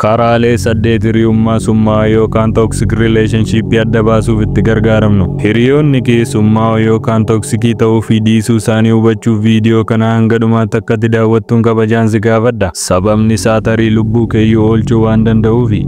Karaalee 8 hiriyummaa summaa yookaan toxic relationship adda baasuuf itti gargaaramnu. Hiriyoonni kee summaa yookaan toxicii ta'uu fi dhiisuu isaanii hubachuuf viidiyoo kana hanga dhumaatti akka daawwattuun kabajaan si gaafadha. Sababni isaa tarii lubbuu keeyyuu oolchuu waan danda'uufi.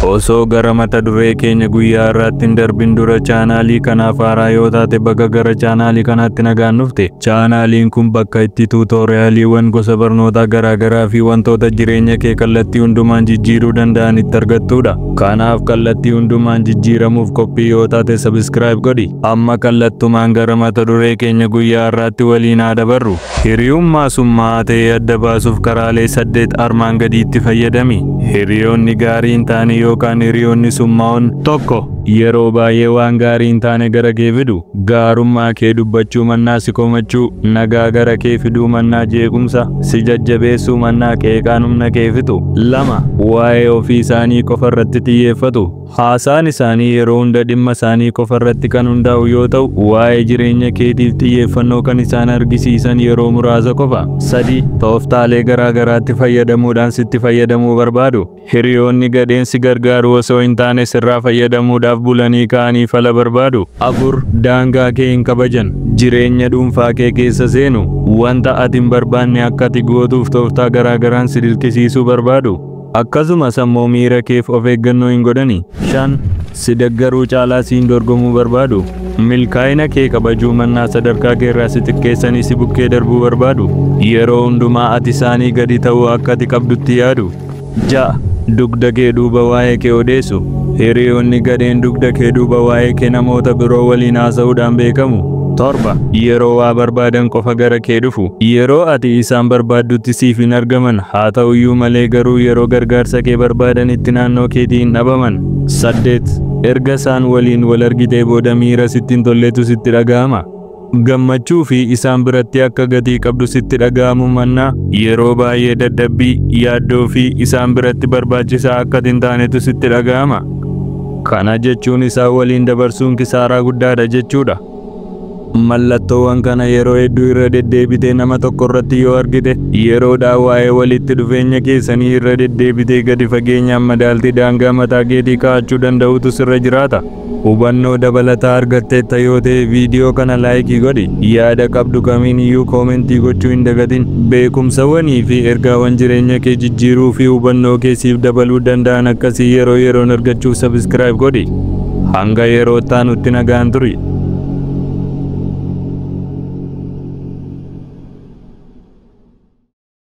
Osoo gara mata duree keenya guyyaa irratti hin darbin dura chaanaalii kanaaf haaraa yoo taate bakka gara chaanaalii kanaatti nagaan dhufte. Chaanaaliin kun bakka itti tuutooriyaaliiwwan gosa barnootaa garaagaraa fi wantoota jireenya kee kallattii hundumaan jijjiiruu danda'an itti argattudha. Kanaaf kallattii hundumaan jijjiiramuuf qophii yoo taate sabiskiraayib godhi. Amma kallattumaan gara mata duree keenya guyyaa irratti waliin haa dabarru. Hiriyummaa summaa ta'e adda baasuuf karaalee 8 armaan gadiitti fayyadami. Hiriyoonni gaarii hin taane yookaan hiriyoonni summaa'oon tokko yeroo baay'ee waan gaarii hin taane gara kee fidu. Gaarummaa kee dubbachuu mannaa si komachuu, nagaa gara kee fiduu mannaa jeequmsa, si jajjabeessuu mannaa qeeqaan humna kee fixu. 2. Waa'ee ofii isaanii qofa irratti xiyyeeffatu. Haasaan isaanii yeroo hunda dhimma isaanii qofa irratti kan hundaa'u yoo ta'u, waa'ee jireenya keetiif xiyyeeffannoo kan isaan argisiisan yeroo muraasa qofa. 3. Tooftaalee garaagaraatti fayyadamuudhaan sitti fayyadamuu barbaadu. Hiriyoonni gadheen si gargaaru osoo hin taane sirraa fayyadamuudhaaf bulanii ka'anii fala barbaadu. 4. Daangaa kee hin kabajan. Jireenya dhuunfaa kee keessa seenu. Wanta ati hin barbaanne akka ati gootuuf tooftaa garaagaraan si dirqisiisuu barbaadu. Akkasumas ammoo miira keef of eeggannoo hin godhani. 5. Si deeggaruu caalaa siin dorgomuu barbaadu. Milkaa'ina kee kabajuu mannaa sadarkaa kee irraa si xiqqeessanii si bukkee darbuu barbaadu. Yeroo hundumaa ati isaanii gadi ta'uu akka ati qabdutti yaadu. 6. Dugda kee duuba waa'ee kee odeessu. Hiriyoonni gadheen dugda kee duuba waa'ee kee namoota biroo waliin haasa'uudhaan beekamu. 7. Yeroo waa barbaadan qofa gara kee dhufu. Yeroo ati isaan barbaaddutti siif hin argaman, haa ta'uyyuu malee garuu yeroo gargaarsa kee barbaadanitti naannoo keetii hin dhabaman. 8. Erga isaan waliin wal argitee booda miira sitti hin tolletu sitti dhaga'ama. Gammachuu fi isaan biratti akka gatii qabdu sitti dhaga'amu mannaa yeroo baay'ee dadhabbii, yaaddoo fi isaan biratti barbaachisaa akka hin taanetu sitti dhaga'ama. Kana jechuun isaan waliin dabarsuun kisaaraa guddaadha jechuudha. Mallattoowwan kana yeroo hedduu irra deddeebitee nama tokko irratti yoo argite, yeroodhaa waa'ee walitti dhufeenya keessanii irra deddeebitee gadi fageenyaan madaaltii daangaa mataa keetii kaa'achuu danda'utu sirra jiraata. Hubannoo dabalataa argatteetta yoo ta'e viidiyoo kana laayikii godhi. Yaada qabdu kamiin iyyuu koomentii gochuu hin dagatin. Beekumsawwanii fi ergaawwan jireenya kee jijjiiruu fi hubannoo keessiif dabaluu danda'an akkasii yeroo yeroon argachuuf sabiskiraayib godhi. Hanga yeroo taanutti nagaan turi.